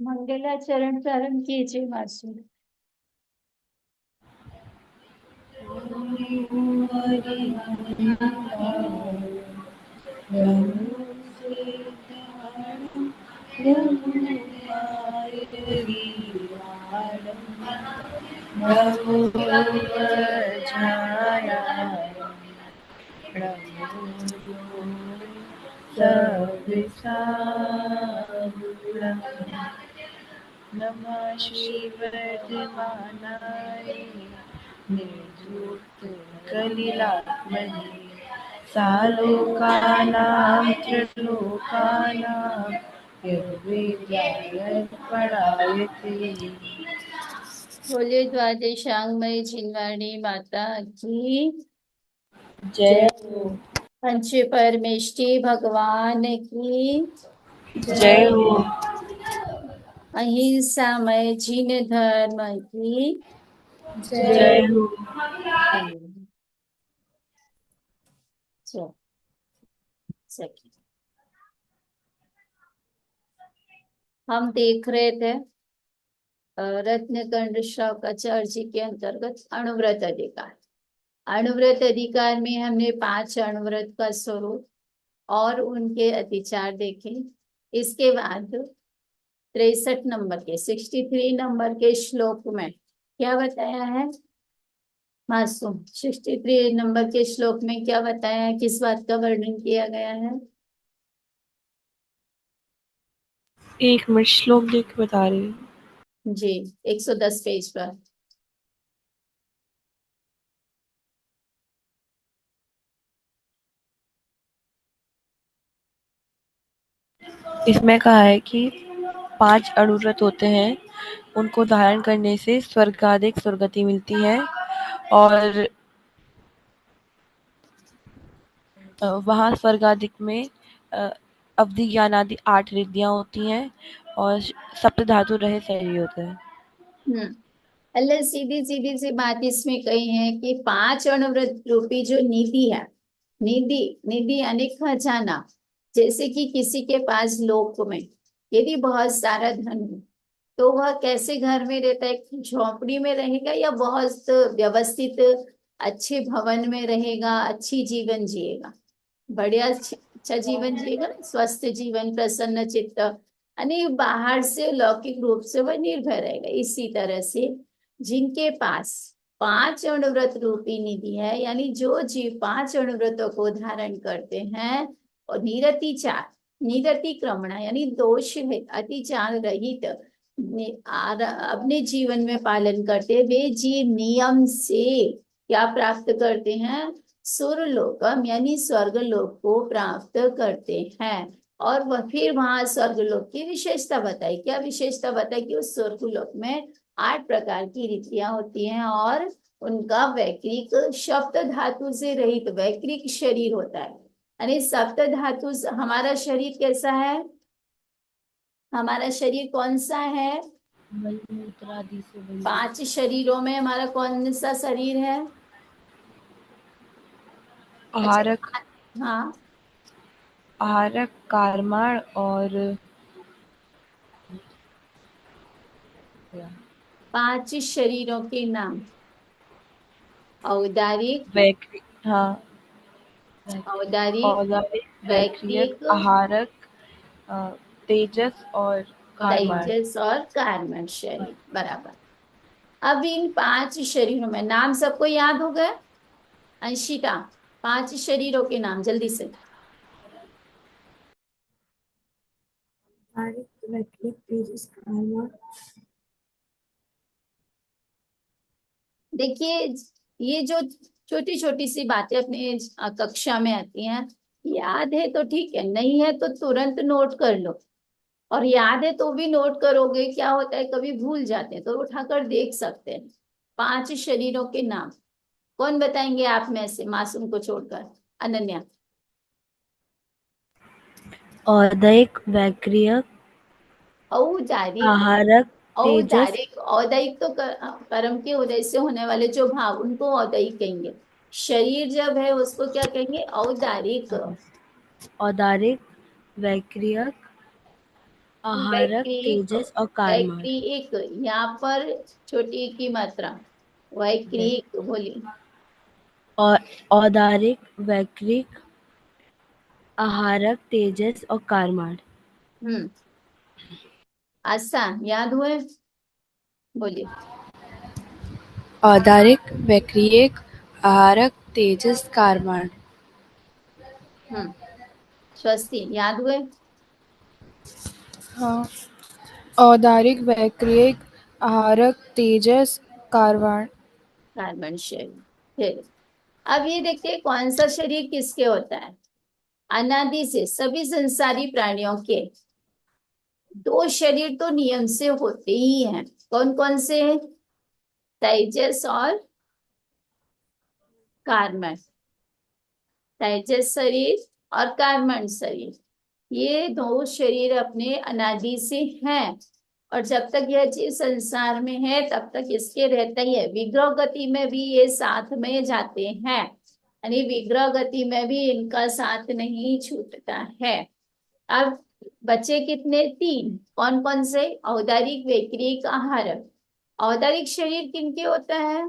मंगलाचरण प्रारंभ कीजिए मासू। नमः श्रीवर्धमानाय निर्धूत कलिलात्मने सालोकानां त्रिलोकानां यद्विद्यायर्पणायते। बोले द्वादशांगमयी जिनवाणी माता की जय हो। पंच परमेष्टि भगवान की जय हो। अहिंसामय जिन धर्म की जय हो। चल, सखी हम देख रहे थे रत्नकंड श्रवकाचार्य जी के अंतर्गत अणुव्रत अधिकार। अणुव्रत अधिकार में हमने 5 अणुव्रत का स्वरूप और उनके अतिचार देखे। इसके बाद 63 नंबर के 63 नंबर के श्लोक में क्या बताया है मासूम? 63 नंबर के श्लोक में क्या बताया है, किस बात का वर्णन किया गया है? एक मिनट, श्लोक देख के बता रही हूँ। जी, 110 पेज पर। इसमें कहा है कि 5 अणुव्रत होते हैं, उनको धारण करने से स्वर्गाधिक सुरगति मिलती है और वहाँ स्वर्गाधिक में अवधि ज्ञान आदि 8 रिद्धियां होती हैं और सप्त धातु रहे शरीर होते हैं। अल्लाह सीधी सीधी सी बात इसमें कही है कि 5 अणुव्रत रूपी जो निधि है, निधि निधि यानी खजाना। जैसे कि किसी के पास लोक में यदि बहुत सारा धन हो तो वह कैसे घर में रहता है, झोपड़ी में रहेगा या बहुत व्यवस्थित अच्छे भवन में रहेगा, अच्छी जीवन जिएगा, बढ़िया अच्छा जीवन जिएगा ना, स्वस्थ जीवन, प्रसन्न चित्त, यानी बाहर से लौकिक रूप से वह निर्भय रहेगा। इसी तरह से जिनके पास 5 अणुव्रत रूपी निधि है, यानी जो जीव 5 अणुव्रतों को धारण करते हैं और निरतिचार, निरतिक्रमण यानी दोष है अतिचार रहित अपने जीवन में पालन करते, वे जीव नियम से क्या प्राप्त करते हैं? सुरलोकम यानी स्वर्गलोक को प्राप्त करते हैं। और वह फिर वहां स्वर्गलोक की विशेषता बताई। क्या विशेषता बताई? कि उस स्वर्गलोक में 8 प्रकार की रीतियां होती हैं और उनका वैक्रिक शब्द धातु से रहित वैक्रिक शरीर होता है। यानी सप्त धातु, हमारा शरीर कैसा है? हमारा शरीर कौन सा है? मलमूत्र आदि से बनी 5 शरीरों में हमारा कौन सा शरीर है? अच्छा, आहारक, हाँ, आहारक, कारमाण और 5 शरीरों के नाम। औदारिक, वैक्रिक, हाँ, औदारिक, औदारिक, वैक्रियक, वैक्रिक, आहारक, अ, तेजस और कारमाण। तेजस और कार्बन शरीर, बराबर। अब इन 5 शरीरों में नाम सबको याद हो गए? अंशिता, 5 शरीरों के नाम जल्दी से। आदित्य, वैक्रिक, तेजस, कारवा। देखिए, ये जो छोटी छोटी सी बातें अपने कक्षा में आती हैं, याद है तो ठीक है, नहीं है तो तुरंत नोट कर लो। और याद है तो भी नोट करोगे, क्या होता है कभी भूल जाते हैं तो उठाकर देख सकते हैं। 5 शरीरों के नाम कौन बताएंगे आप में से, मासूम को छोड़कर? अनन्या। औदैक, वैक्रियक, औदारिक, आहारक, तेजस। औदारिक, औदारिक तो कर्म के उदय से होने वाले जो भाव, उनको औदारिक कहेंगे। शरीर जब है उसको क्या कहेंगे? औदारिक। औदारिक, वैक्रियक, आहारक, वैक्रिक, तेजस और कारमार। वैक्रिक, यहाँ पर छोटी की मात्रा, वैक्रिक बोलिए। और औदारिक, वैक्रिक, आहारक, तेजस और कारमार। हम्म, आसान याद हुए, बोलिए। औदारिक, वैक्रियक, आहारक, तेजस, कारमान। हम्म, स्वस्ति याद हुए। हाँ, औदारिक, वैक्रियक, आहारक, तेजस, कारवाण। कार्बन शरीर। फिर अब ये देखते हैं कौन सा शरीर किसके होता है। अनादि से सभी संसारी प्राणियों के दो शरीर तो नियम से होते ही हैं। कौन कौन से? तेजस और कार्बन। तेजस शरीर और कार्बन शरीर, ये दो शरीर अपने अनादि से हैं। और जब तक यह चीज संसार में है तब तक इसके रहता ही है। विग्रह गति में भी ये साथ में जाते हैं, यानी विग्रह गति में भी इनका साथ नहीं छूटता है। अब बचे कितने? तीन। कौन कौन से? औदारिक, वैक्रिक, आहारक। औदारिक शरीर किनके होता है?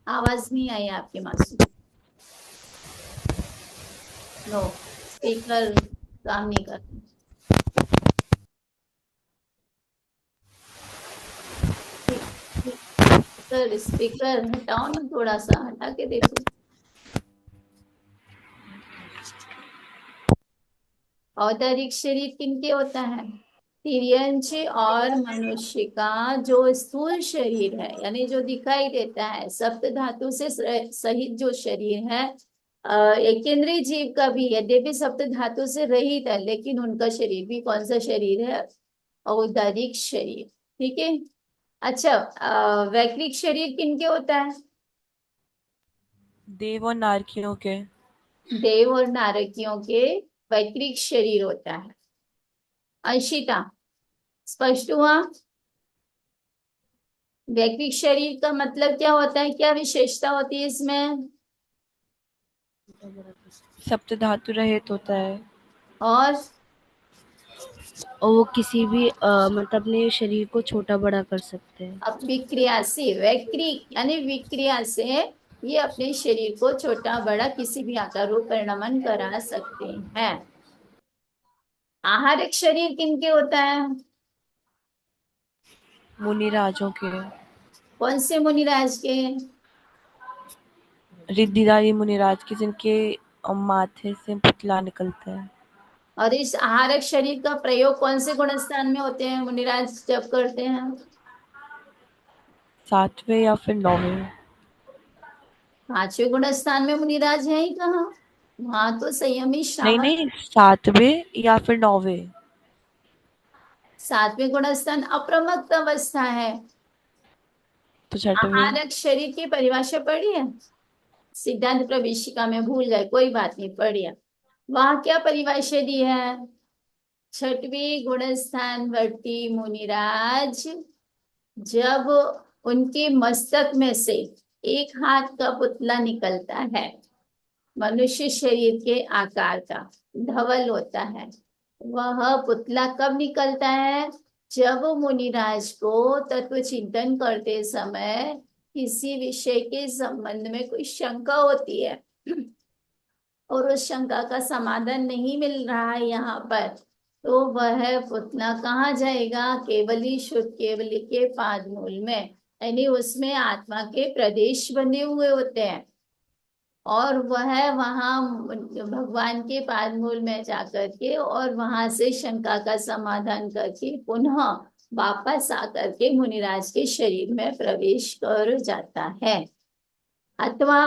आवाज नहीं आई आपके मासूम। नो, स्पीकर काम नहीं कर रहा। स्पीकर स्पीकर हटाओ ना, थोड़ा सा हटा के देखो। औदारिक शरीर किनके होता है? तिर्यंच और मनुष्य का जो स्थूल शरीर है, यानी जो दिखाई देता है, सप्त धातु से सहित जो शरीर है। एक केंद्रीय जीव का भी यद्यपि सप्त धातु से रहित है, लेकिन उनका शरीर भी कौन सा शरीर है? औदारिक शरीर। ठीक है। अच्छा, वैक्रिक शरीर किनके होता है? देव और नारकियों के। देव और नारकियों के वैक्रिक शरीर होता है। अंशिता, स्पष्ट हुआ? वैक्रिक शरीर का मतलब क्या होता है, क्या विशेषता होती है इसमें? सप्त धातु रहित होता है और और वो किसी भी मतलब अपने शरीर को छोटा बड़ा कर सकते हैं। अब विक्रिया से, वैक्रिक यानी विक्रिया से ये अपने शरीर को छोटा बड़ा किसी भी आकार रूप परिणमन करा सकते हैं। आहारिक शरीर किनके होता है? मुनिराजों के। कौन से मुनिराज के? रिद्धिदारी मुनिराज के, जिनके माथे से पुतला निकलता है। और इस आहारक शरीर का प्रयोग कौन से गुणस्थान में होते हैं मुनिराज जब करते हैं? सातवें या फिर नौवें। पांचवें गुणस्थान में मुनिराज है ही कहाँ? वहां तो संयमी नहीं श्रावण। नहीं, सातवें या फिर नौवें। सातवें गुणस्थान अप्रमत्त अवस्था है। तो छठवें। आहारक शरीर की परिभाषा पढ़ी है? सिद्धांत प्रवेशिका में भूल गए, कोई बात नहीं, पढ़िए। वहां क्या परिभाषा दी है? छठवीं गुणस्थान वर्ती मुनिराज जब उनके मस्तक में से एक हाथ का पुतला निकलता है, मनुष्य शरीर के आकार का, धवल होता है, वह पुतला कब निकलता है? जब मुनिराज को तत्व चिंतन करते समय किसी विषय के संबंध में कोई शंका होती है और उस शंका का समाधान नहीं मिल रहा है यहाँ पर, तो वह पुतला कहाँ जाएगा? केवली शुद्ध केवली के पाद मूल में, यानी उसमें आत्मा के प्रदेश बने हुए होते हैं। और वह वहां भगवान के पाद मूल में जाकर के और वहां से शंका का समाधान करके पुनः वापस आकर के मुनिराज के शरीर में प्रवेश कर जाता है। अथवा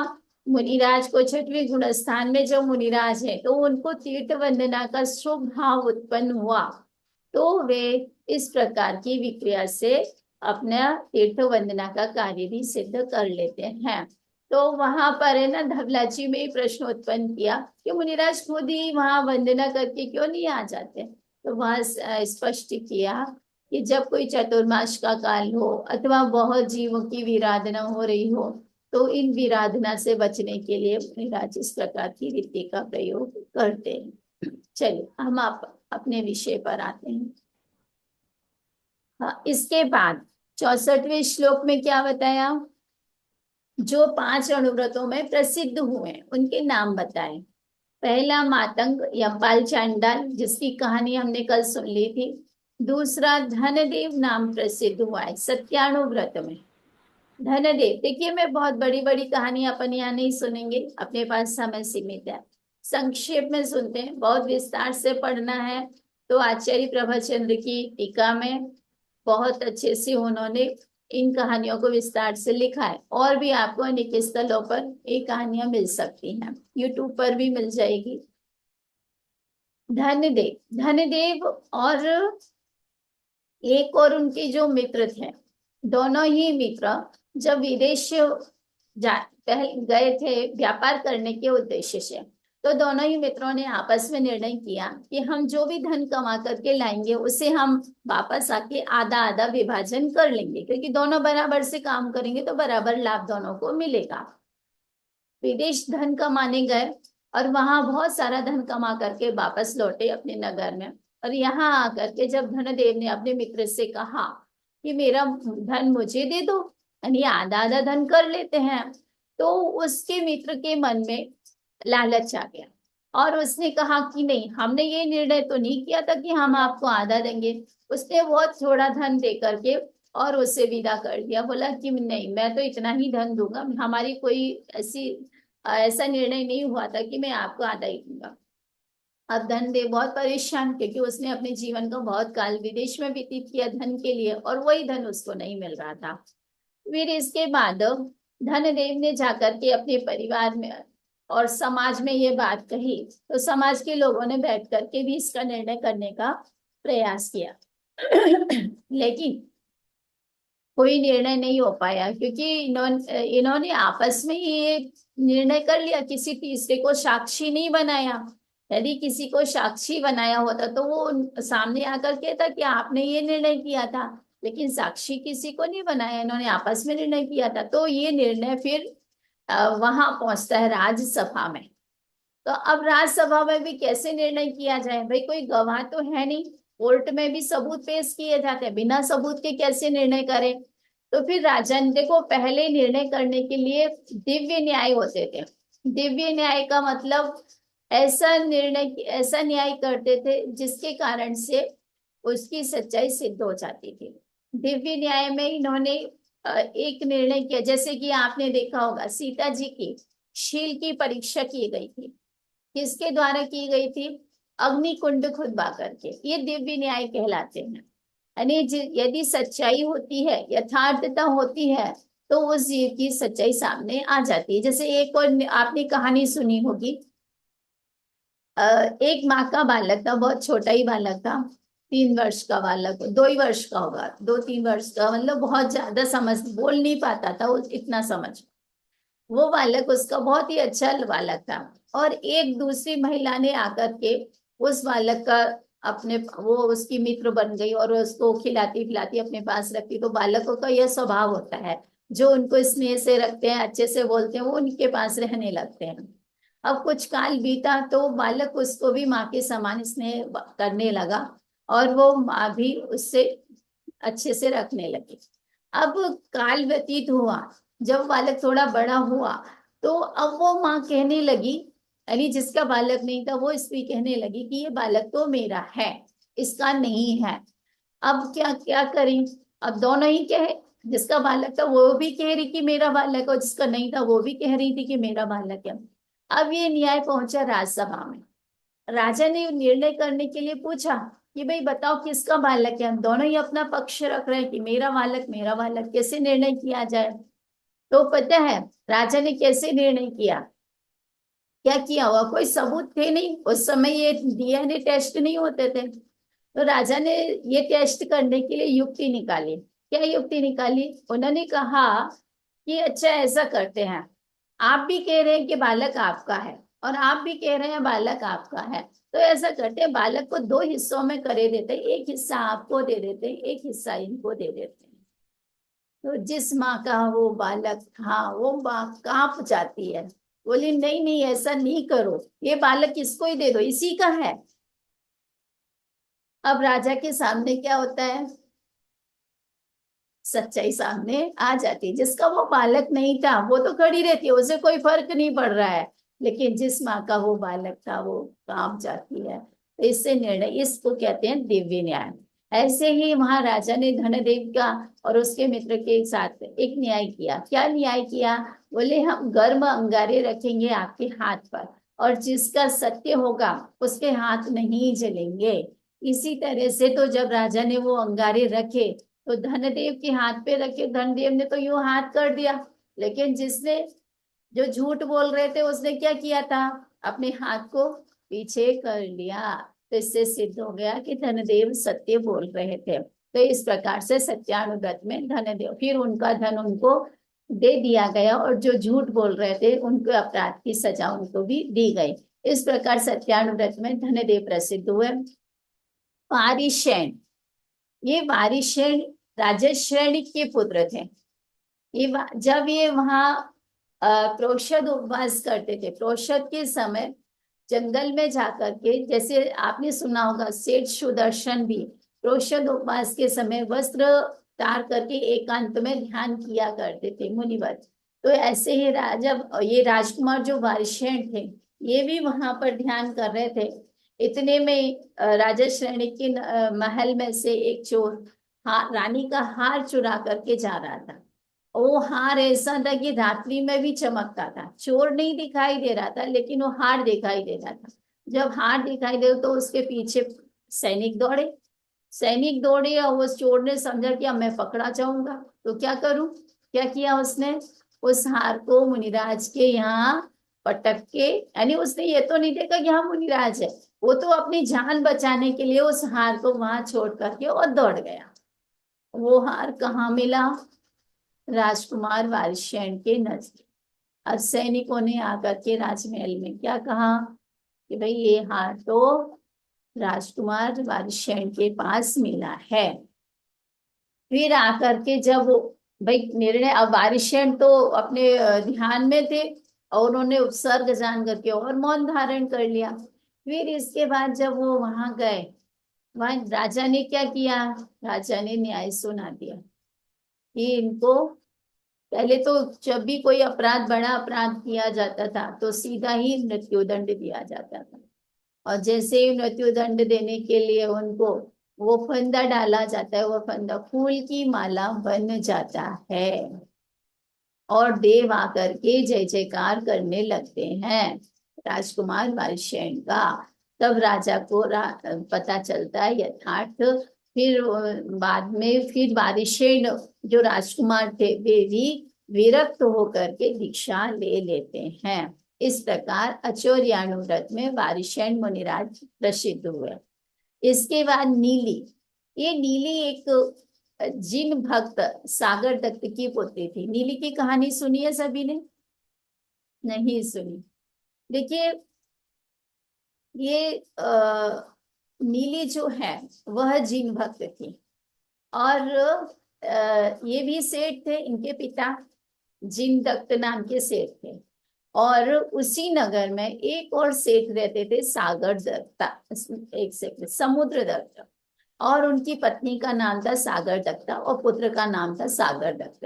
मुनिराज को छठवें गुण स्थान में जो मुनिराज है तो उनको तीर्थ वंदना का शुभ भाव उत्पन्न हुआ, तो वे इस प्रकार की विक्रिया से अपना तीर्थ वंदना का कार्य भी सिद्ध कर लेते हैं। तो वहां पर है ना, धवलाजी में प्रश्न उत्पन्न किया कि मुनिराज खुद ही वहां वंदना करके क्यों नहीं आ जाते? तो वहां स्पष्ट किया कि जब कोई चतुर्मास का काल हो अथवा बहुत जीवों की विराधना हो रही हो, तो इन विराधना से बचने के लिए मुनिराज इस प्रकार की रीति का प्रयोग करते हैं। चलिए हम आप अपने विषय पर आते हैं। हाँ, इसके बाद 64वें श्लोक में क्या बताया, जो 5 अनुव्रतों में प्रसिद्ध हुए उनके नाम बताए। पहला मातंग या बाल चांडाल, जिसकी कहानी हमने कल सुन ली थी। दूसरा धनदेव नाम प्रसिद्ध हुआ है सत्यानुव्रत में। धनदेव, देखिए मैं बहुत बड़ी बड़ी कहानी अपन यहाँ नहीं सुनेंगे, अपने पास समय सीमित है, संक्षेप में सुनते हैं। बहुत विस्तार से पढ़ना है तो आचार्य प्रभाचंद्र की टीका में बहुत अच्छे से उन्होंने इन कहानियों को विस्तार से लिखा है। और भी आपको अनेक स्थलों पर ये कहानियां मिल सकती हैं, यूट्यूब पर भी मिल जाएगी। धनदेव, धनदेव और एक और उनके जो मित्र थे, दोनों ही मित्र जब विदेश गए थे व्यापार करने के उद्देश्य से, तो दोनों ही मित्रों ने आपस में निर्णय किया कि हम जो भी धन कमा करके लाएंगे उसे हम वापस आके आधा आधा विभाजन कर लेंगे, क्योंकि दोनों बराबर से काम करेंगे तो बराबर लाभ दोनों को मिलेगा। विदेश धन कमाने गए और वहां बहुत सारा धन कमा करके वापस लौटे अपने नगर में। और यहाँ आकर के जब धनदेव ने अपने मित्र से कहा कि मेरा धन मुझे दे दो, यानी आधा आधा धन कर लेते हैं, तो उसके मित्र के मन में लालच आ गया और उसने कहा कि नहीं, हमने ये निर्णय तो नहीं किया था कि हम आपको आधा देंगे। उसने बहुत थोड़ा धन दे करके और उसे विदा कर दिया, बोला कि नहीं मैं तो इतना ही धन दूंगा, हमारी कोई ऐसा निर्णय नहीं हुआ था कि मैं आपको आधा ही दूंगा। अब धनदेव बहुत परेशान, क्योंकि उसने अपने जीवन का बहुत काल विदेश में व्यतीत किया धन के लिए और वही धन उसको नहीं मिल रहा था। फिर इसके बाद धनदेव ने जाकर के अपने परिवार में और समाज में ये बात कही, तो समाज के लोगों ने बैठ करके भी इसका निर्णय करने का प्रयास किया लेकिन कोई निर्णय नहीं हो पाया, क्योंकि इन्होंने आपस में ही ये निर्णय कर लिया, किसी तीसरे को साक्षी नहीं बनाया। यदि किसी को साक्षी बनाया होता तो वो सामने आकर कहता कि आपने ये निर्णय किया था, लेकिन साक्षी किसी को नहीं बनाया, इन्होंने आपस में निर्णय किया था। तो ये निर्णय फिर वहां पहुंचता है राज्यसभा में। तो अब राज्यसभा में भी कैसे निर्णय किया जाए, भाई कोई गवाह तो है नहीं, कोर्ट में भी सबूत पेश किए जाते हैं, बिना सबूत के कैसे निर्णय करें। तो फिर राजा ने, देखो पहले निर्णय करने के लिए दिव्य न्याय होते थे। दिव्य न्याय का मतलब ऐसा न्याय करते थे जिसके कारण से उसकी सच्चाई सिद्ध हो जाती थी। दिव्य न्याय में इन्होंने एक निर्णय किया, जैसे कि आपने देखा होगा सीता जी की शील की परीक्षा की गई थी, किसके द्वारा की गई थी, अग्निकुंड खुदवा करके। ये दिव्य न्याय कहलाते हैं। यानी यदि सच्चाई होती है, यथार्थता होती है, तो उस जीव की सच्चाई सामने आ जाती है। जैसे एक और आपने कहानी सुनी होगी, एक माँ का बालक था, बहुत छोटा ही बालक था, 3 वर्ष का बालक, 2 ही वर्ष का होगा, 2-3 वर्ष का, मतलब बहुत ज्यादा समझ बोल नहीं पाता था वो, इतना समझ। वो बालक उसका बहुत ही अच्छा बालक था, और एक दूसरी महिला ने आकर के उस बालक का अपने, वो उसकी मित्र बन गई और उसको खिलाती पिलाती अपने पास रखती। तो बालकों का यह स्वभाव होता है, जो उनको स्नेह से रखते हैं, अच्छे से बोलते हैं, वो उनके पास रहने लगते हैं। अब कुछ काल बीता तो बालक उसको भी माँ के समान स्नेह करने लगा और वो माँ भी उससे अच्छे से रखने लगी। अब काल व्यतीत हुआ, जब बालक थोड़ा बड़ा हुआ तो अब वो माँ कहने लगी, यानी जिसका बालक नहीं था वो स्त्री कहने लगी कि ये बालक तो मेरा है, इसका नहीं है। अब क्या क्या करें, अब दोनों ही कहे, जिसका बालक था वो भी कह रही कि मेरा बालक, और जिसका नहीं था वो भी कह रही थी कि मेरा बालक है। अब ये न्याय पहुंचा राज्यसभा में। राजा ने निर्णय करने के लिए पूछा कि भाई बताओ किसका बालक है। हम दोनों ही अपना पक्ष रख रहे हैं कि मेरा बालक, कैसे निर्णय किया जाए। तो पता है राजा ने कैसे निर्णय किया, क्या किया हुआ, कोई सबूत थे नहीं उस समय, ये डीएनए टेस्ट नहीं होते थे। तो राजा ने ये टेस्ट करने के लिए युक्ति निकाली। क्या युक्ति निकाली, उन्होंने कहा कि अच्छा ऐसा करते हैं, आप भी कह रहे हैं कि बालक आपका है और आप भी कह रहे हैं बालक आपका है, तो ऐसा करते हैं बालक को 2 हिस्सों में करे देते हैं, एक हिस्सा आपको दे देते हैं, एक हिस्सा इनको दे देते हैं। तो जिस माँ का वो बालक था वो माँ कांप जाती है, बोली नहीं नहीं ऐसा नहीं करो, ये बालक इसको ही दे दो, इसी का है। अब राजा के सामने क्या होता है, सच्चाई सामने आ जाती है। जिसका वो बालक नहीं था वो तो खड़ी रहती है, उसे कोई फर्क नहीं पड़ रहा है, लेकिन जिस माँ का वो बालक था वो कांप जाती है। तो इससे निर्णय, इसको कहते हैं दिव्य न्याय। ऐसे ही महाराजा ने धनदेव का और उसके मित्र के साथ एक न्याय किया। क्या न्याय किया, बोले हम गर्म अंगारे रखेंगे आपके हाथ पर, और जिसका सत्य होगा उसके हाथ नहीं जलेंगे। इसी तरह से तो जब राजा ने वो अंगारे रखे तो धनदेव के हाथ पे रखे, धनदेव ने तो यूं हाथ कर दिया, लेकिन जिसने जो झूठ बोल रहे थे उसने क्या किया था, अपने हाथ को पीछे कर लिया। तो इससे सिद्ध हो गया कि धनदेव सत्य बोल रहे थे। तो इस प्रकार से सत्यानुगत में धनदेव, फिर उनका धन उनको दे दिया गया, और जो झूठ बोल रहे थे उनको अपराध की सजा उनको भी दी गई। इस प्रकार सत्यानुगत में धनदेव प्रसिद्ध हुए। पारिशैन, ये वारिशैन राजश्रेणी के पुत्र थे। जब ये वहां प्रोषद उपवास करते थे, प्रोषद के समय जंगल में जाकर के, जैसे आपने सुना होगा सेठ सुदर्शन भी प्रोषद उपवास के समय वस्त्र तार करके एकांत में ध्यान किया करते थे मुनिवर। तो ऐसे ही राजा, ये राजकुमार जो वारिशैन थे, ये भी वहां पर ध्यान कर रहे थे। इतने में राजा श्रेणी के महल में से एक चोर रानी का हार चुरा करके जा रहा था। वो हार ऐसा था कि रात्रि में भी चमकता था, चोर नहीं दिखाई दे रहा था लेकिन वो हार दिखाई दे रहा था। जब हार दिखाई दे तो उसके पीछे सैनिक दौड़े, सैनिक दौड़े और उस चोर ने समझा कि अब मैं पकड़ा जाऊंगा, तो क्या करूं। क्या किया उसने, उस हार को मुनिराज के यहाँ पटक के, यानी उसने ये तो नहीं देखा कि हाँ मुनिराज है, वो तो अपनी जान बचाने के लिए उस हार को वहां छोड़ करके और दौड़ गया। वो हार कहाँ मिला, राजकुमार वारिशैन के नजदीक। अब सैनिकों ने आकर के राजमहल में क्या कहा कि भाई ये हार तो राजकुमार वारिशैन के पास मिला है। फिर आकर के जब वो भाई निर्णय, अब वारिशैन तो अपने ध्यान में थे और उन्होंने उपसर्ग जान करके और मौन धारण कर लिया। फिर इसके बाद जब वो वहां गए, वहां राजा ने क्या किया, राजा ने न्याय सुना दिया कि इनको, पहले तो जब भी कोई अपराध, बड़ा अपराध किया जाता था तो सीधा ही मृत्युदंड दिया जाता था, और जैसे ही मृत्युदंड देने के लिए उनको वो फंदा डाला जाता है, वो फंदा फूल की माला बन जाता है और देव आकर के जय जयकार करने लगते हैं राजकुमार वारिशैन का। तब राजा को पता चलता है यथार्थ। फिर बाद में फिर वारिशैन जो राजकुमार थे वे भी विरक्त होकर के दीक्षा ले लेते हैं। इस प्रकार अचोर्याणु व्रत में वारिशैन मुनिराज प्रसिद्ध हुए। इसके बाद नीली, ये नीली एक जिन भक्त सागर दत्त की पुत्री थी। नीली की कहानी सुनी है सभी ने, नहीं सुनी। देखिए ये नीली जो है वह जिन भक्त थी, और ये भी सेठ थे, इनके पिता जिन दत्त नाम के सेठ थे। और उसी नगर में एक और सेठ रहते थे सागर दत्ता, एक सेठ समुद्र दत्त, और उनकी पत्नी का नाम था सागर दत्ता और पुत्र का नाम था सागर दत्त।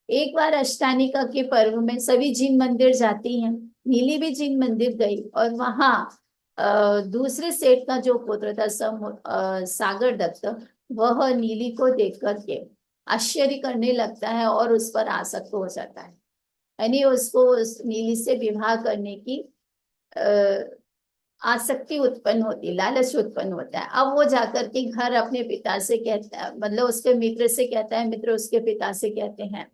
एक बार अष्टानिका के पर्व में सभी जिन मंदिर जाती हैं, नीली भी जिन मंदिर गई, और वहां दूसरे सेठ का जो पुत्र था सागर दत्त, वह नीली को देख करके आश्चर्य करने लगता है और उस पर आसक्त हो जाता है, यानी उसको उस नीली से विवाह करने की आसक्ति उत्पन्न होती, लालच उत्पन्न होता है। अब वो जाकर के घर अपने पिता से कहता है, मतलब उसके मित्र से कहता है, मित्र उसके पिता से कहते हैं,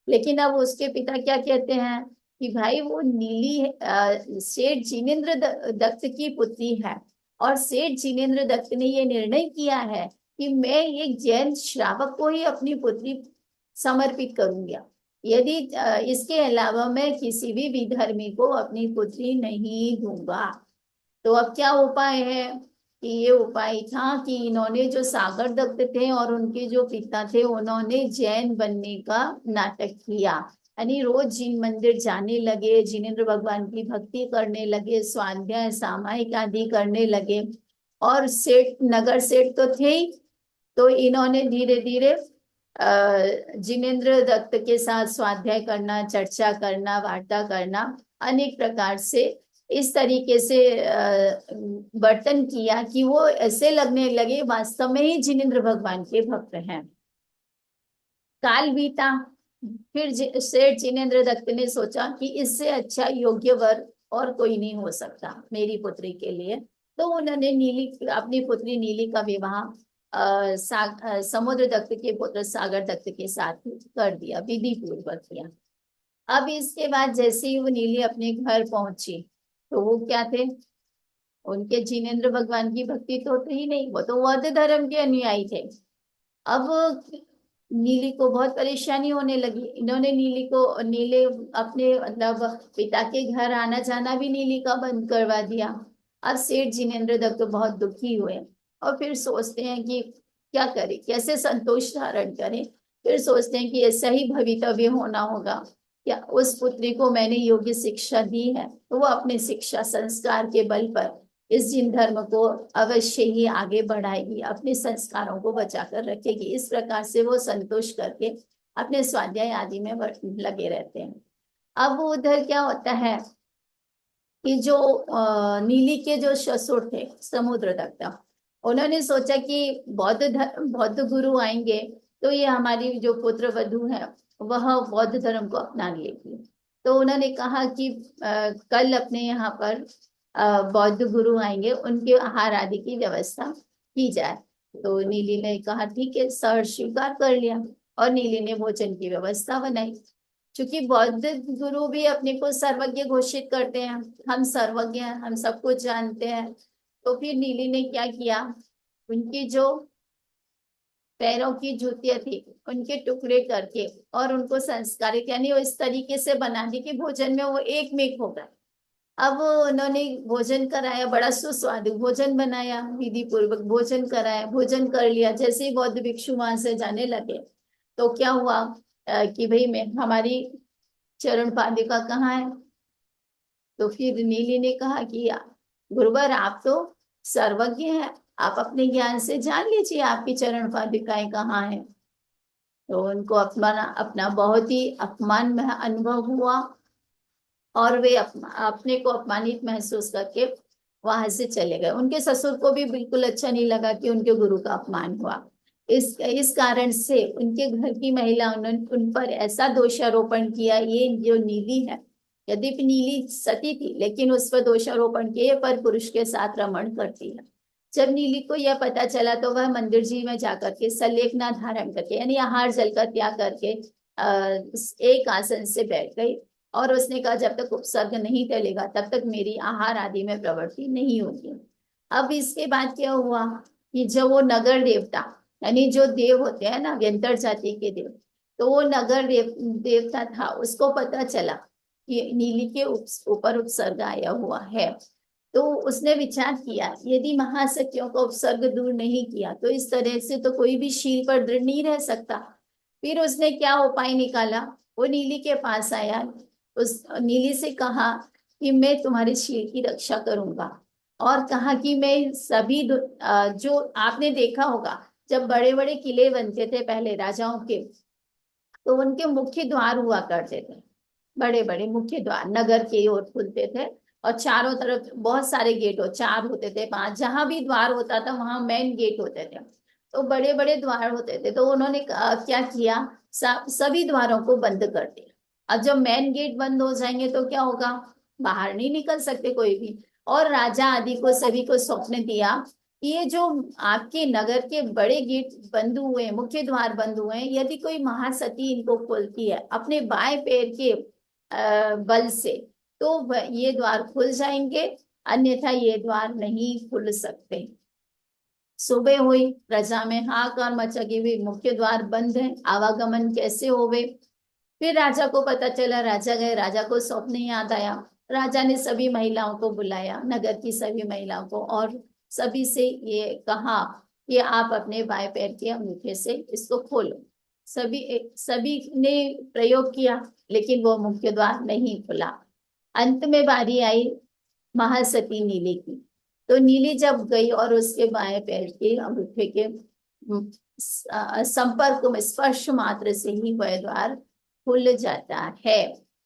लेकिन अब उसके पिता क्या कहते हैं कि भाई वो नीली सेठ जिनेन्द्र दत्त की पुत्री है, और सेठ जिनेन्द्र दत्त ने ये निर्णय किया है कि मैं एक जैन श्रावक को ही अपनी पुत्री समर्पित करूंगा, यदि इसके अलावा मैं किसी भी विधर्मी को अपनी पुत्री नहीं दूंगा। तो अब क्या उपाय है कि ये उपाय था कि इन्होंने जो सागर दत्त थे और उनके जो पिता थे उन्होंने जैन बनने का नाटक किया, यानी रोज जिन मंदिर जाने लगे, जिनेंद्र भगवान की भक्ति करने लगे, स्वाध्याय सामायिक आदि करने लगे। और सेठ, नगर सेठ तो थे ही, तो इन्होंने धीरे धीरे जिनेंद्र दत्त के साथ स्वाध्याय करना, चर्चा करना, वार्ता करना, अनेक प्रकार से इस तरीके से वर्तन किया कि वो ऐसे लगने लगे वास्तव में ही जिनेंद्र भगवान के भक्त हैं। काल बीता, फिर सेठ जिनेंद्र दत्त ने सोचा कि इससे अच्छा योग्य वर और कोई नहीं हो सकता मेरी पुत्री के लिए। तो उन्होंने नीली, अपनी पुत्री नीली का विवाह समुद्र दत्त के पुत्र सागर दत्त के साथ कर दिया, विधि पूर्वक किया। अब इसके बाद जैसे ही वो नीली अपने घर पहुंची, तो वो क्या थे, उनके जिनेंद्र भगवान की भक्ति तो थी ही नहीं, वो तो बौद्ध धर्म के अनुयायी थे। अब नीली को बहुत परेशानी होने लगी। इन्होंने नीले अपने मतलब पिता के घर आना जाना भी नीली का बंद करवा दिया। अब सेठ जिनेंद्र दत्त तो बहुत दुखी हुए और फिर सोचते हैं कि क्या करें, कैसे संतोष धारण करें। फिर सोचते हैं कि ऐसा ही भवितव्य होना होगा, क्या उस पुत्री को मैंने योग्य शिक्षा दी है तो वो अपने शिक्षा संस्कार के बल पर इस जिन धर्म को अवश्य ही आगे बढ़ाएगी, अपने संस्कारों को बचाकर रखेगी। इस प्रकार से वो संतोष करके अपने स्वाध्याय आदि में लगे रहते हैं। अब उधर क्या होता है कि जो नीली के जो ससुर थे समुद्र दत्त, उन्होंने सोचा कि बौद्ध गुरु आएंगे तो ये हमारी जो पुत्र वधू है वह बौद्ध धर्म को अपना लेगी। तो उन्होंने कहा कि कल अपने यहाँ पर बौद्ध गुरु आएंगे, उनके आहार आदि की व्यवस्था की जाए। तो नीली ने कहा ठीक है, सर स्वीकार कर लिया और नीली ने भोजन की व्यवस्था बनाई। क्योंकि बौद्ध गुरु भी अपने को सर्वज्ञ घोषित करते हैं, हम सर्वज्ञ हैं, हम सब कुछ जानते हैं। तो फिर नीली ने क्या किया, उनकी जो पैरों की जूतियां थी उनके टुकड़े करके और उनको संस्कारित यानी वो इस तरीके से बना दी कि भोजन में वो एक मेक हो गए। अब उन्होंने भोजन कराया, बड़ा सुस्वादु भोजन बनाया, विधि पूर्वक भोजन कराया, भोजन कर लिया। जैसे ही बौद्ध भिक्षु वहां से जाने लगे तो क्या हुआ कि भाई मैं, हमारी चरण पादुका कहाँ है। तो फिर नीली ने कहा कि गुरुवर आप तो सर्वज्ञ हैं, आप अपने ज्ञान से जान लीजिए आपकी चरण पादुकाएं कहाँ हैं। तो उनको अपना बहुत ही अपमान में अनुभव हुआ और वे अपने को अपमानित महसूस करके वहां से चले गए। उनके ससुर को भी बिल्कुल अच्छा नहीं लगा कि उनके गुरु का अपमान हुआ। इस कारण से उनके घर की महिला उन्होंने उन पर ऐसा दोषारोपण किया। ये जो नीली है, यद्यपि नीली सती थी लेकिन उस पर दोषारोपण किए पर पुरुष के साथ रमण करती है। जब नीली को यह पता चला तो वह मंदिर जी में जाकर के सलेखना धारण करके यानी आहार जल का त्याग करके एक आसन से बैठ गई और उसने कहा जब तक उपसर्ग नहीं टलेगा तब तक मेरी आहार आदि में प्रवृत्ति नहीं होगी। अब इसके बाद क्या हुआ कि जब वो नगर देवता यानी जो देव होते हैं ना व्यंतर जाति के देव, तो वो नगर देवता था, उसको पता चला कि नीली के ऊपर उपसर्ग आया हुआ है। तो उसने विचार किया यदि महासत्यों का उपसर्ग दूर नहीं किया तो इस तरह से तो कोई भी शील पर दृढ़ नहीं रह सकता। फिर उसने क्या उपाय निकाला, वो नीली के पास आया, उस नीली से कहा कि मैं तुम्हारे शील की रक्षा करूंगा और कहा कि मैं सभी जो आपने देखा होगा जब बड़े बड़े किले बनते थे पहले राजाओं के, तो उनके मुख्य द्वार हुआ करते थे, बड़े बड़े मुख्य द्वार नगर के ओर खुलते थे और चारों तरफ बहुत सारे गेट हो, 4 होते थे 5, जहां भी द्वार होता था वहां मेन गेट होते थे। तो बड़े बड़े द्वार होते थे, तो उन्होंने क्या किया, सभी द्वारों को बंद कर दिया। अब जब मेन गेट बंद हो जाएंगे तो क्या होगा, बाहर नहीं निकल सकते कोई भी। और राजा आदि को सभी को स्वप्न दिया कि ये जो आपके नगर के बड़े गेट बंद हुए, मुख्य द्वार बंद हुए हैं, यदि कोई महासती इनको खोलती है अपने बाएं पैर के बल से तो ये द्वार खुल जाएंगे, अन्यथा ये द्वार नहीं खुल सकते। सुबह हुई, प्रजा में हाहाकार मचा कि भी मुख्य द्वार बंद है, आवागमन कैसे होवे। फिर राजा को पता चला, राजा गए, राजा को स्वप्न याद आया। राजा ने सभी महिलाओं को बुलाया, नगर की सभी महिलाओं को, और सभी से ये कहा कि आप अपने बाएं पैर के अंगूठे से इसको खोलो। सभी सभी ने प्रयोग किया, लेकिन वो मुख्य द्वार नहीं खुला। अंत में बारी आई महासती नीली की। तो नीली जब गई और उसके बाएं पैर के अंगूठे के संपर्क में स्पर्श मात्र से ही वह द्वार खुल जाता है।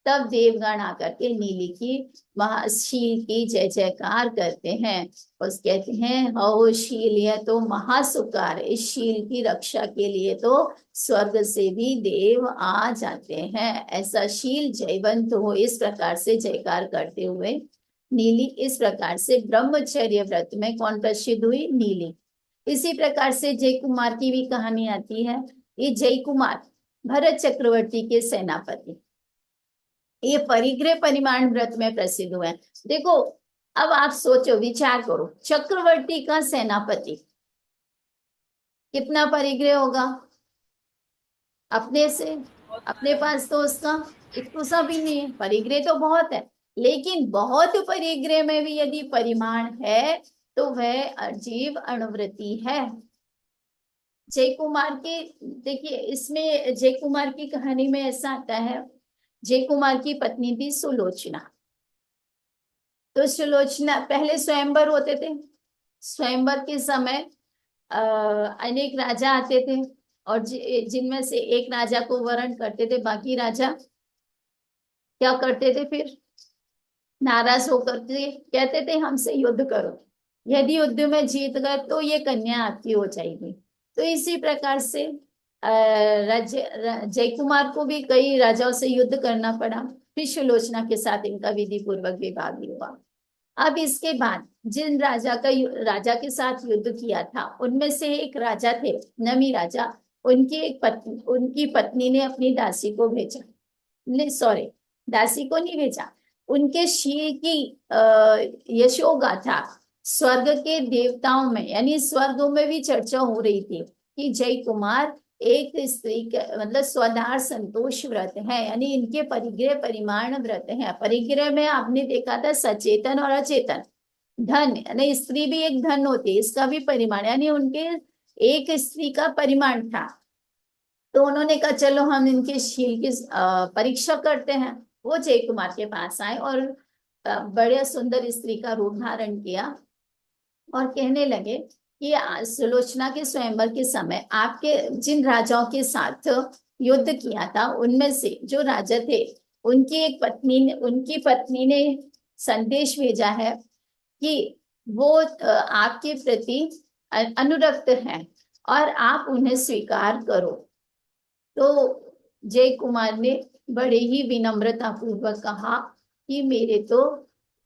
तब देवगण आकर के नीली की महाशील की जय जयकार करते हैं। उस कहते हैं हो शील, यह तो महासुकार, इस शील की रक्षा के लिए तो स्वर्ग से भी देव आ जाते हैं। ऐसा शील जयवंत हो, इस प्रकार से जयकार करते हुए नीली इस प्रकार से ब्रह्मचर्य व्रत में कौन प्रसिद्ध हुई? नीली। इसी प्रकार से जय कुमार की भी कहानी आती है। ये जय कुमार भरत चक्रवर्ती के सेनापति, ये परिग्रह परिमाण व्रत में प्रसिद्ध हुए। देखो, अब आप सोचो, विचार करो, चक्रवर्ती का सेनापति, कितना परिग्रह होगा अपने से? अपने पास तो उसका इतना सा भी नहीं है, परिग्रह तो बहुत है, लेकिन बहुत परिग्रह में भी यदि परिमाण है तो वह अजीब अनुवृत्ति है। जय कुमार के, देखिए इसमें जय कुमार की कहानी में ऐसा आता है, जय कुमार की पत्नी थी सुलोचना। तो सुलोचना, पहले स्वयंवर होते थे, स्वयंवर के समय अनेक राजा आते थे और जिनमें से एक राजा को वरण करते थे, बाकी राजा क्या करते थे? फिर नाराज होकर के कहते थे हमसे युद्ध करो, यदि युद्ध में जीत गए तो ये कन्या आपकी हो जाएगी। तो इसी प्रकार से जय कुमार को भी कई राजाओं से युद्ध करना पड़ा। फिर सुलोचना के साथ इनका विधि पूर्वक विवाह भी हुआ। अब इसके बाद जिन राजा के साथ युद्ध किया था, उनमें से एक राजा थे नमी राजा, उनकी पत्नी ने अपनी दासी को भेजा, नहीं सॉरी, दासी को नहीं भेजा, उनके शील की यशोगाथा स्वर्ग के देवताओं में, यानी स्वर्गों में भी चर्चा हो रही थी कि जय कुमार एक स्त्री मतलब स्वधार संतोष व्रत है, यानी इनके परिग्रह परिमाण व्रत है। परिग्रह में आपने देखा था सचेतन और अचेतन धन, यानी स्त्री भी एक धन होती है, इसका भी परिमाण, यानी उनके एक स्त्री का परिमाण था। तो उन्होंने कहा चलो हम इनके शील की परीक्षा करते हैं। वो जय कुमार के पास आए और बड़े सुंदर स्त्री का रूप धारण किया और कहने लगे कि सुलोचना के स्वयंवर के समय आपके जिन राजाओं के साथ युद्ध किया था, उनमें से जो राजा थे उनकी पत्नी ने संदेश भेजा है कि वो आपके प्रति अनुरक्त हैं और आप उन्हें स्वीकार करो। तो जय कुमार ने बड़े ही विनम्रता पूर्वक कहा कि मेरे तो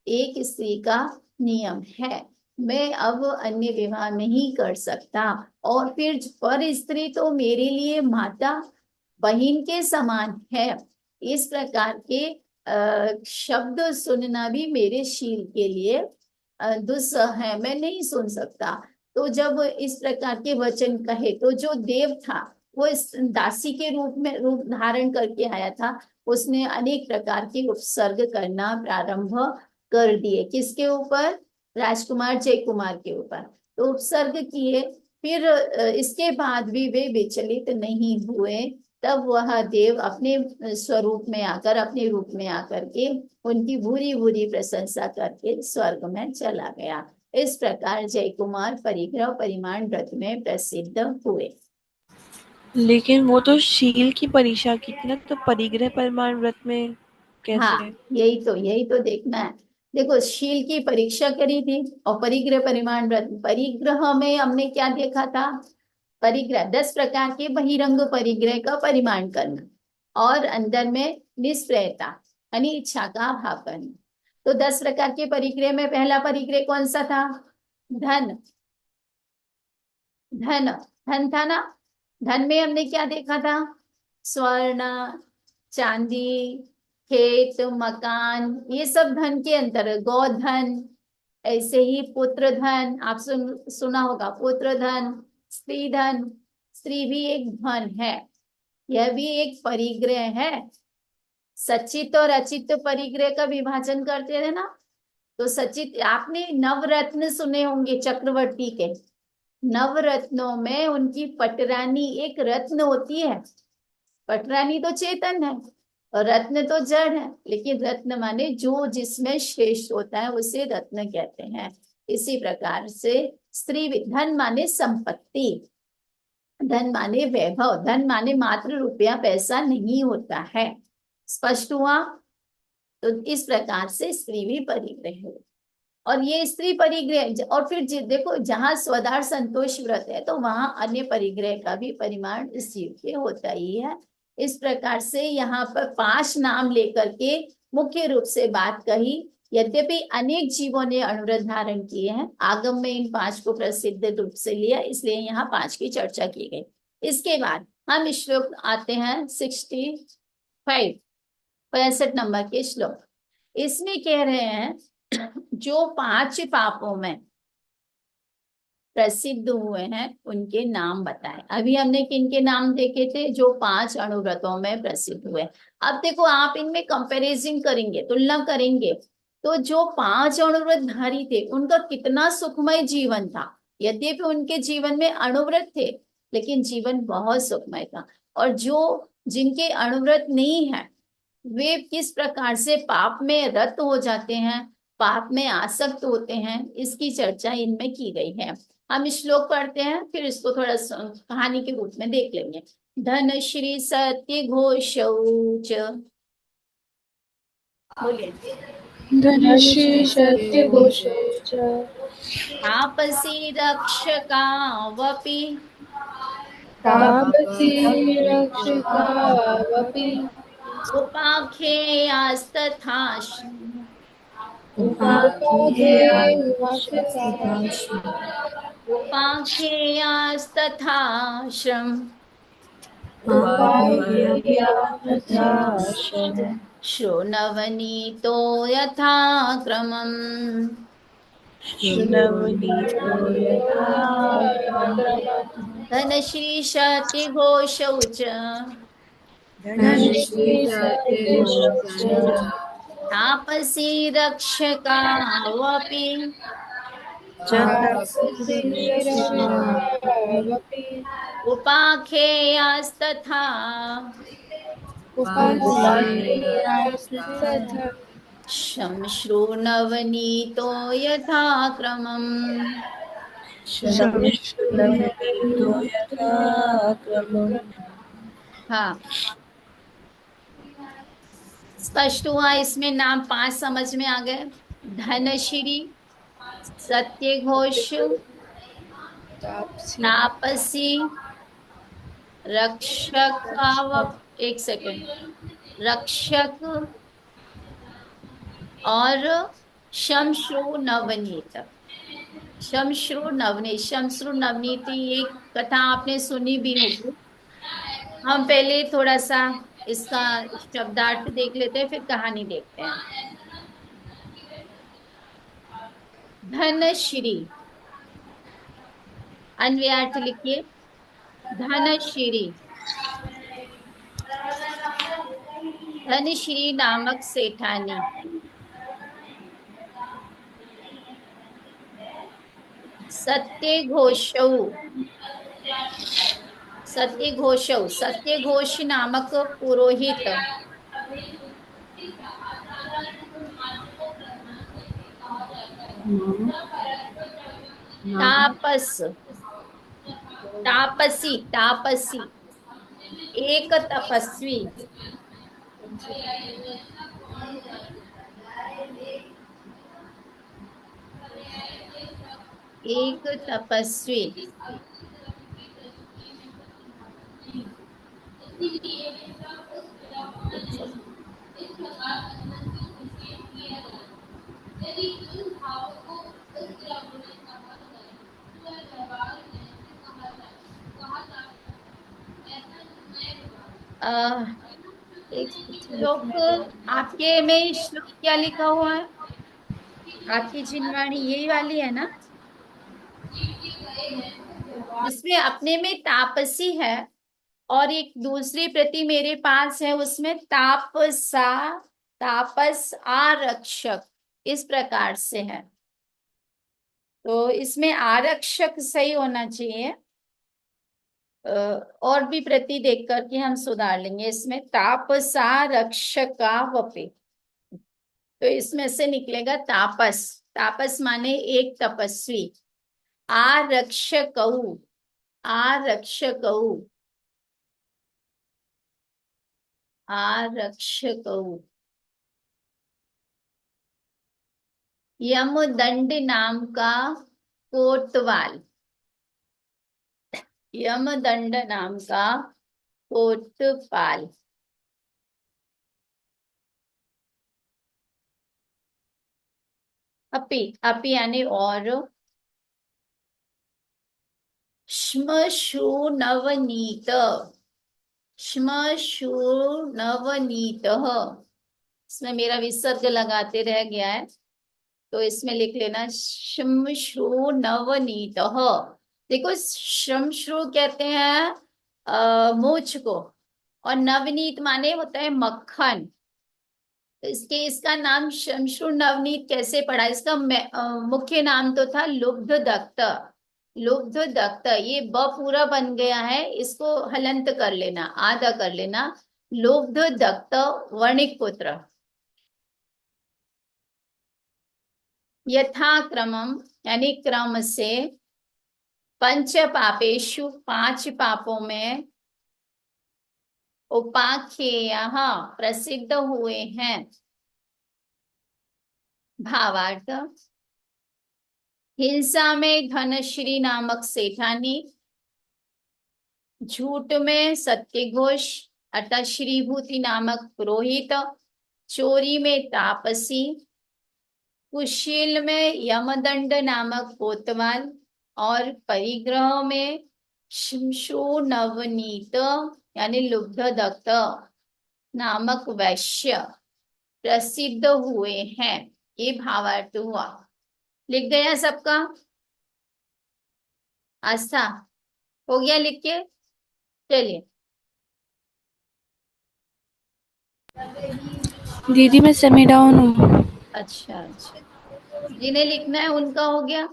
एक स्त्री का नियम है, मैं अब अन्य विवाह नहीं कर सकता, और फिर पर स्त्री तो मेरे लिए माता बहन के समान है। इस प्रकार के शब्द सुनना भी मेरे शील के लिए दुस्सह है, मैं नहीं सुन सकता। तो जब इस प्रकार के वचन कहे तो जो देव था वो इस दासी के रूप धारण करके आया था, उसने अनेक प्रकार के उपसर्ग करना प्रारंभ कर दिए। किसके ऊपर? राजकुमार जय कुमार के ऊपर। तो उपसर्ग किए, फिर इसके बाद भी वे विचलित नहीं हुए। तब वह देव अपने स्वरूप में आकर, अपने रूप में आकर के उनकी बुरी बुरी प्रशंसा करके स्वर्ग में चला गया। इस प्रकार जय कुमार परिग्रह परिमाण व्रत में प्रसिद्ध हुए। लेकिन वो तो शील की परीक्षा की थी ना, तो परिग्रह परिमाण व्रत में कैसे? हाँ, यही तो देखना है। देखो, शील की परीक्षा करी थी और परिग्रह परिमाण व्रत। परिग्रह में हमने क्या देखा था? परिग्रह 10 प्रकार के बहिरंग परिग्रह का परिमाण करना और अंदर में निष्प्रयता यानी इच्छा का अभाव करना। तो 10 प्रकार के परिग्रह में पहला परिग्रह कौन सा था? धन। धन धन था ना। धन में हमने क्या देखा था? स्वर्ण, चांदी, खेत, मकान, ये सब धन के अंतर। गोधन, ऐसे ही पुत्र धन, आप सुना होगा पुत्र धन, स्त्री धन। स्त्री भी एक धन है, यह भी एक परिग्रह है। सचित और अचित परिग्रह का विभाजन करते थे ना, तो सचित, आपने नवरत्न सुने होंगे चक्रवर्ती के। नवरत्नों में उनकी पटरानी एक रत्न होती है। पटरानी तो चेतन है और रत्न तो जड़ है, लेकिन रत्न माने जो जिसमें श्रेष्ठ होता है उसे रत्न कहते हैं। इसी प्रकार से स्त्री धन माने संपत्ति, धन माने वैभव, धन माने मात्र रुपया पैसा नहीं होता है। स्पष्ट हुआ? तो इस प्रकार से स्त्री भी परिग्रह है। और ये स्त्री परिग्रह, और फिर देखो जहां स्वदार संतोष व्रत है तो वहां अन्य परिग्रह का भी परिमाण इस जीव के होता ही है। इस प्रकार से यहाँ पर 5 नाम लेकर के मुख्य रूप से बात कही। यद्यपि अनेक जीवों ने अनुव्रत धारण किए हैं, आगम में इन 5 को प्रसिद्ध रूप से लिया, इसलिए यहाँ 5 की चर्चा की गई। इसके बाद हम श्लोक आते हैं 65, 65 नंबर के श्लोक। इसमें कह रहे हैं जो 5 पापों में प्रसिद्ध हुए हैं उनके नाम बताए। अभी हमने किन के नाम देखे थे? जो 5 अनुव्रतों में प्रसिद्ध हुए। अब देखो आप इनमें कंपैरिजन करेंगे, तुलना करेंगे, तो जो 5 अनुव्रतधारी थे उनका कितना सुखमय जीवन था। यद्यपि उनके जीवन में अनुव्रत थे, लेकिन जीवन बहुत सुखमय था। और जो जिनके अनुव्रत नहीं है वे किस प्रकार से पाप में रत हो जाते हैं, पाप में आसक्त होते हैं, इसकी चर्चा इनमें की गई है। हम श्लोक पढ़ते हैं, फिर इसको थोड़ा कहानी के रूप में देख लेंगे। धन श्री सत्य घोषौच, बोलिए। धनश्री सत्य घोषश्च तापसी रक्षकावपि तापसी रक्षकावपि उपाख्येयास्तथा उपाख्येयास्तथा श्रम शृण्वनीतो यथा क्रमम्। धनश्री सत्य घोषौच तापसी रक्षकावपि उपाख्येयास्तथा शृण्वनीतो यथा क्रमम्। हाँ, स्पष्ट हुआ? इसमें नाम 5 समझ में आ गए। धनश्री, सत्य घोष, तापसी, रक्षक, एक सेकेंड, रक्षक और शमश्रु नवनीत। शमश्रु नवनीत, शमश्रु नवनीत, ये कथा आपने सुनी भी होगी। हम पहले थोड़ा सा इसका शब्दार्थ देख लेते हैं, फिर कहानी देखते हैं। धनश्री, अन्वयार्थ लिखिए। धनश्री, धनश्री नामक सेठानी सत्य घोषौ, सत्य घोषौ, सत्य घोष नामक पुरोहित तापस, तापसी, तापसी, एक तपस्वी, एक तपस्वी एक श्लोक आपके में, श्लोक क्या लिखा हुआ है आपकी जिनवाणी? यही वाली है ना? इसमें अपने में तापसी है और एक दूसरी प्रति मेरे पास है, उसमें तापसा, तापस आरक्षक, इस प्रकार से है। तो इसमें आरक्षक सही होना चाहिए। और भी प्रति देख करके हम सुधार लेंगे। इसमें तापसा रक्षका वपे, तो इसमें से निकलेगा तापस। तापस माने एक तपस्वी। आरक्षकऊ, आरक्षकऊ, आरक्षकऊ। यमदंड नाम का कोतवाल, यमदंड नाम का कोतवाल। अपि, अपि यानी और। श्मश्रु नवनीत, श्मश्रु नवनीत। इसमें मेरा विसर्ग लगाते रह गया है, तो इसमें लिख लेना श्मश्रु नवनीत। देखो श्मश्रु कहते हैं मूछ को, और नवनीत माने होता है मक्खन। तो इसका नाम शमशु नवनीत कैसे पड़ा? इसका मुख्य नाम तो था लुब्ध दत्त, लुब्ध दत्त। ये ब पूरा बन गया है, इसको हलंत कर लेना, आधा कर लेना। लुब्ध दत्त वर्णिक पुत्र। यथाक्रमम यानी क्रम से, पंच पापेशु पांच पापों में, उपाख्येय प्रसिद्ध हुए हैं। भावार्थ, हिंसा में धनश्री नामक सेठानी, झूठ में सत्यघोष अतः श्रीभूति नामक पुरोहित, चोरी में तापसी, कुशील में यमदंड नामक कोतवाल, और परिग्रह में शिमशु नवनीत यानी लुब्ध दत्त नामक वैश्य प्रसिद्ध हुए हैं। ये भावार्थ हुआ। लिख गया सबका? आस्था हो गया लिख के? चलिए। दीदी मैं सेमी डाउन हूँ। अच्छा अच्छा, जिन्हें लिखना है उनका हो गया।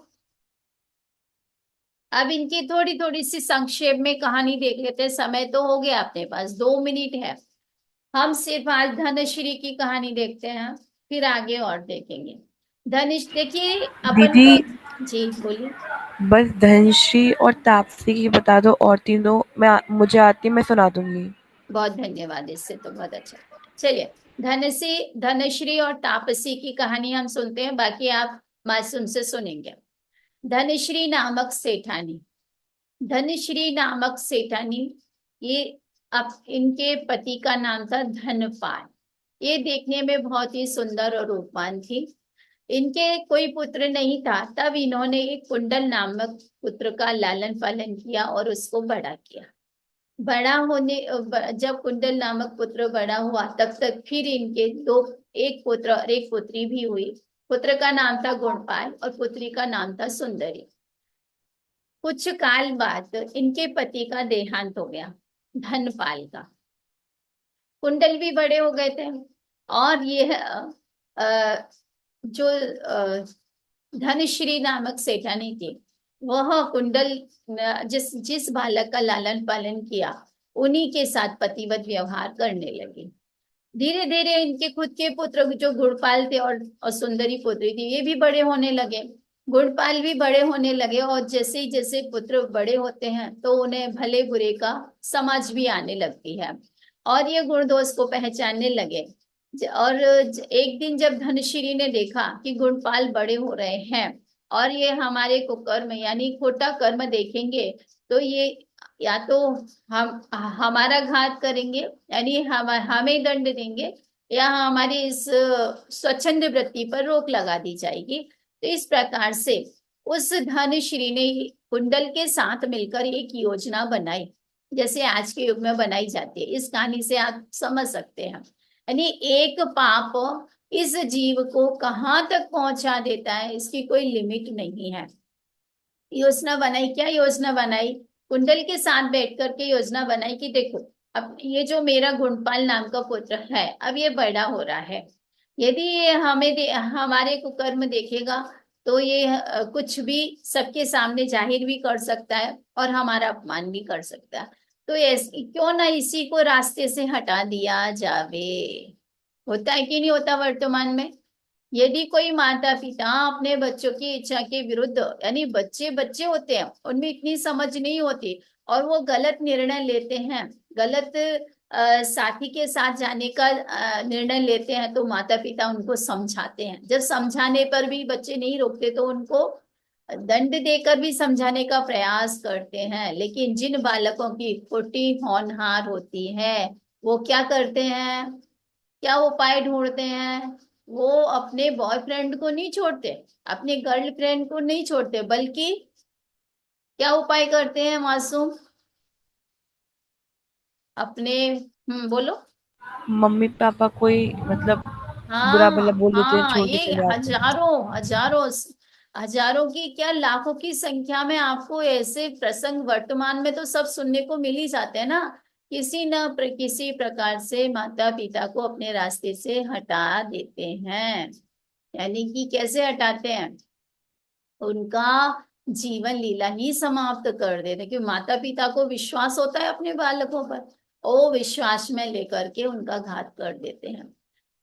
अब इनकी थोड़ी थोड़ी सी संक्षेप में कहानी देख लेते हैं। समय तो हो गया अपने पास, 2 मिनट है। हम सिर्फ आज धनश्री की कहानी देखते हैं, फिर आगे और देखेंगे। धनुष देखिए अपन दीदी को। जी बोलिए। बस धनश्री और तापसी की बता दो, और तीन दो मुझे आती, मैं सुना दूंगी। बहुत धन्यवाद, इससे तो बहुत अच्छा। चलिए, धनश्री और तापसी की कहानी हम सुनते हैं, बाकी आप मासूम से सुनेंगे। धनश्री नामक सेठानी, धनश्री नामक सेठानी, ये अब इनके पति का नाम था धनपाल। ये देखने में बहुत ही सुंदर और रूपवान थी। इनके कोई पुत्र नहीं था, तब इन्होंने एक कुंडल नामक पुत्र का लालन पालन किया और उसको बड़ा किया। बड़ा होने जब कुंडल नामक पुत्र बड़ा हुआ, तब तक फिर इनके दो, एक पुत्र और एक पुत्री भी हुई। पुत्र का नाम था गुणपाल और पुत्री का नाम था सुंदरी। कुछ काल बाद इनके पति का देहांत हो गया, धनपाल का। कुंडल भी बड़े हो गए थे, और यह जो धनश्री नामक सेठानी थी, वह कुंडल जिस जिस बालक का लालन पालन किया, उन्हीं के साथ पतिवत व्यवहार करने लगी। धीरे धीरे इनके खुद के पुत्र जो गुणपाल थे और सुंदरी पुत्री थी, ये भी बड़े होने लगे। गुणपाल भी बड़े होने लगे, और जैसे ही जैसे पुत्र बड़े होते हैं तो उन्हें भले बुरे का समझ भी आने लगती है, और ये गुण दोष को पहचानने लगे। और एक दिन जब धनश्री ने देखा कि गुणपाल बड़े हो रहे हैं और ये हमारे कुकर्म यानी खोटा कर्म देखेंगे, तो ये या तो हम हमारा घात करेंगे, यानी हमें दंड देंगे, या हमारी इस स्वच्छंद वृत्ति पर रोक लगा दी जाएगी। तो इस प्रकार से उस धनश्री ने कुंडल के साथ मिलकर एक योजना बनाई, जैसे आज के युग में बनाई जाती है। इस कहानी से आप समझ सकते हैं, यानी एक पाप इस जीव को कहाँ तक पहुंचा देता है, इसकी कोई लिमिट नहीं है। योजना बनाई, क्या योजना बनाई? कुंडल के साथ बैठ करके योजना बनाई कि देखो, अब ये जो मेरा गुणपाल नाम का पुत्र है, अब ये बड़ा हो रहा है, यदि ये हमारे कुकर्म देखेगा तो ये कुछ भी सबके सामने जाहिर भी कर सकता है और हमारा अपमान भी कर सकता है। तो ऐसे क्यों ना इसी को रास्ते से हटा दिया जावे। होता है कि नहीं होता वर्तमान में। यदि कोई माता पिता अपने बच्चों की इच्छा के विरुद्ध, यानी बच्चे बच्चे होते हैं, उनमें इतनी समझ नहीं होती और वो गलत निर्णय लेते हैं, गलत साथी के साथ जाने का निर्णय लेते हैं, तो माता पिता उनको समझाते हैं। जब समझाने पर भी बच्चे नहीं रोकते तो उनको दंड देकर भी समझाने का प्रयास करते हैं। लेकिन जिन बालकों की फुटी होनहार होती है, वो क्या करते हैं, क्या उपाय ढूंढते हैं। वो अपने बॉयफ्रेंड को नहीं छोड़ते, अपने गर्लफ्रेंड को नहीं छोड़ते, बल्कि क्या उपाय करते हैं मासूम, अपने बोलो। मम्मी पापा कोई मतलब बुरा भला हाँ बोल देते हैं, हाँ, छोड़ के ये चले आते हैं। हजारों हजारों हजारों की क्या लाखों की संख्या में आपको ऐसे प्रसंग वर्तमान में तो सब सुनने को मिल ही जाते हैं ना। किसी न किसी प्रकार से माता पिता को अपने रास्ते से हटा देते हैं। यानी कि कैसे हटाते हैं, उनका जीवन लीला ही समाप्त कर देते, क्योंकि माता पिता को विश्वास होता है अपने बालकों पर, वो विश्वास में लेकर के उनका घात कर देते हैं।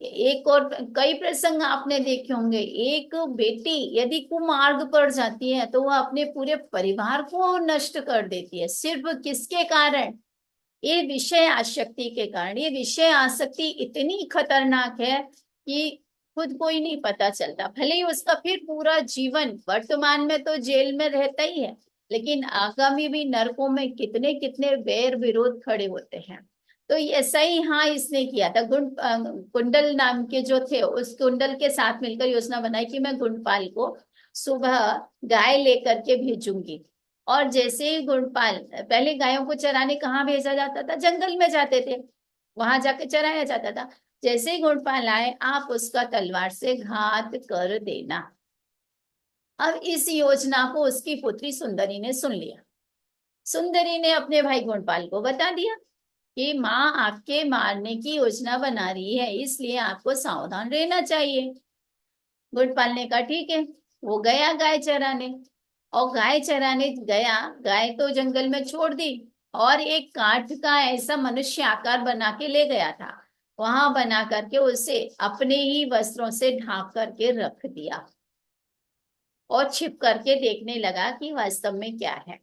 एक और कई प्रसंग आपने देखे होंगे, एक बेटी यदि कुमार्ग पर जाती है तो वह अपने पूरे परिवार को नष्ट कर देती है। सिर्फ किसके कारण, ये विषय आसक्ति के कारण। ये विषय आसक्ति इतनी खतरनाक है कि खुद को ही नहीं पता चलता। भले ही उसका फिर पूरा जीवन वर्तमान में तो जेल में रहता ही है, लेकिन आगामी भी नरकों में कितने कितने वैर विरोध खड़े होते हैं। तो ऐसा ही हाँ इसने किया था। कुंडल नाम के जो थे, उस कुंडल के साथ मिलकर योजना बनाई कि मैं गुणपाल को सुबह गाय लेकर के भेजूंगी। और जैसे ही गुणपाल, पहले गायों को चराने कहाँ भेजा जाता था, जंगल में जाते थे, वहां जाके चराया जाता था। जैसे ही गुणपाल आए, आप उसका तलवार से घात कर देना। अब इस योजना को उसकी पुत्री सुंदरी ने सुन लिया। सुंदरी ने अपने भाई गुणपाल को बता दिया कि माँ आपके मारने की योजना बना रही है, इसलिए आपको सावधान रहना चाहिए। गुणपाल ने कहा ठीक है। वो गया गाय चराने, और गाय चराने गया, गाय तो जंगल में छोड़ दी, और एक काठ का ऐसा मनुष्य आकार बना के ले गया था, वहां बना करके उसे अपने ही वस्त्रों से ढांक करके रख दिया और छिप करके देखने लगा कि वास्तव में क्या है।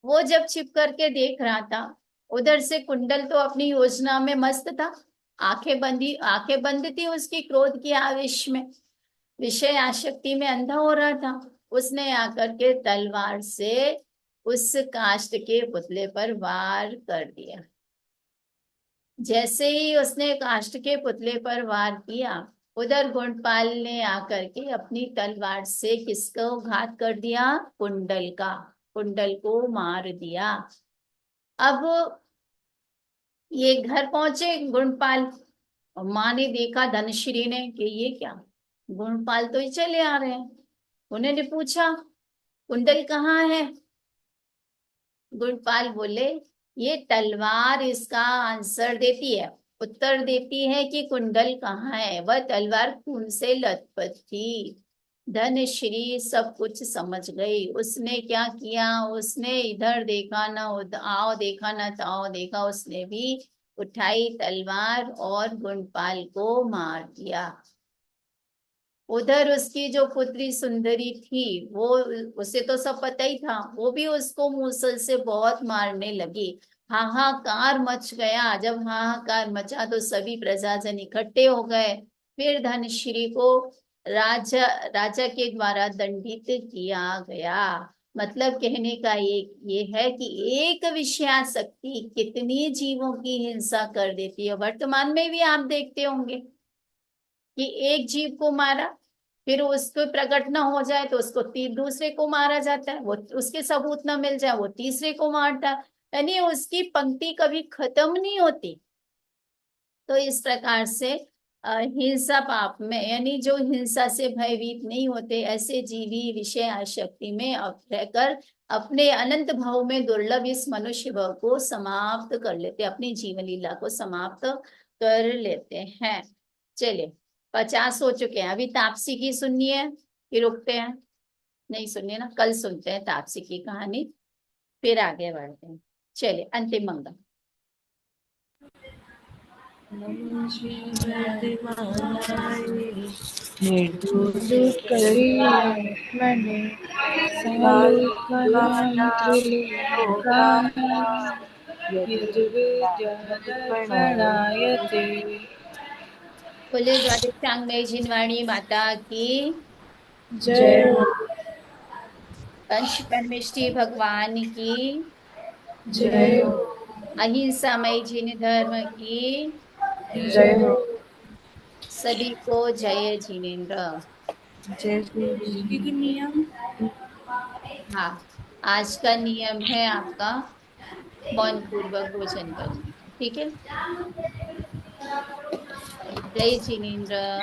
वो जब छिप करके देख रहा था, उधर से कुंडल तो अपनी योजना में मस्त था, आंखें बंद थी उसकी क्रोध की आवेश में, विषय आसक्ति में अंधा हो रहा था। उसने आकर के तलवार से उस काष्ठ के पुतले पर वार कर दिया। जैसे ही उसने काष्ठ के पुतले पर वार किया, उधर गुणपाल ने आकर के अपनी तलवार से किसको घात कर दिया, कुंडल का, कुंडल को मार दिया। अब ये घर पहुंचे गुणपाल, और माँ ने देखा, धनश्री ने, कि ये क्या, गुणपाल तो ही चले आ रहे हैं। उन्होंने पूछा कुंडल कहाँ है। गुणपाल बोले ये तलवार इसका आंसर देती है, उत्तर देती है कि कुंडल कहाँ है। वह तलवार खून से लथपथ थी। धनश्री सब कुछ समझ गई। उसने क्या किया, उसने इधर देखा ना आओ देखा ना ताओ देखा, उसने भी उठाई तलवार और गुणपाल को मार दिया। उधर उसकी जो पुत्री सुंदरी थी, वो, उसे तो सब पता ही था, वो भी उसको मूसल से बहुत मारने लगी। हाहाकार मच गया। जब हाहाकार मचा तो सभी प्रजाजन इकट्ठे हो गए। फिर धनश्री को राजा राजा के द्वारा दंडित किया गया। मतलब कहने का ये है कि एक विषयासक्ति कितनी जीवों की हिंसा कर देती है। वर्तमान में भी आप देखते होंगे कि एक जीव को मारा, फिर उसको प्रकट ना हो जाए तो उसको दूसरे को मारा जाता है, वो उसके सबूत ना मिल जाए वो तीसरे को मारता है। यानी उसकी पंक्ति कभी खत्म नहीं होती। तो इस प्रकार से हिंसा पाप में, यानी जो हिंसा से भयभीत नहीं होते, ऐसे जीवी विषय आसक्ति में रहकर अपने अनंत भाव में दुर्लभ इस मनुष्य भाव को समाप्त कर लेते, अपनी जीवन लीला को समाप्त कर लेते हैं। चलिए 50 हो चुके हैं। अभी तापसी की सुननी है कि रुकते हैं? नहीं सुननी है ना, कल सुनते हैं तापसी की कहानी, फिर आगे बढ़ते हैं। चलिए, अंतिम मंगल। नमः शिवाय मालाए निर्दोष दूध करी करी मैंने सालू सालू का का नाम नाम त्रिलोकाय त्रिलोकाय यदु यजुर्वेद विद्या प्रणयते। दर्पणायते। बोले द्वादशांग में जिनवाणी माता की जय हो। पंच परमेष्टि भगवान की जय हो। अहिंसा मई जिन धर्म की जय हो। सभी को जय जिनेन्द्र। जय श्री एक नियम। हाँ, आज का नियम है आपका मौन पूर्वक भोजन करना, ठीक है? जय जिनेन्द्र।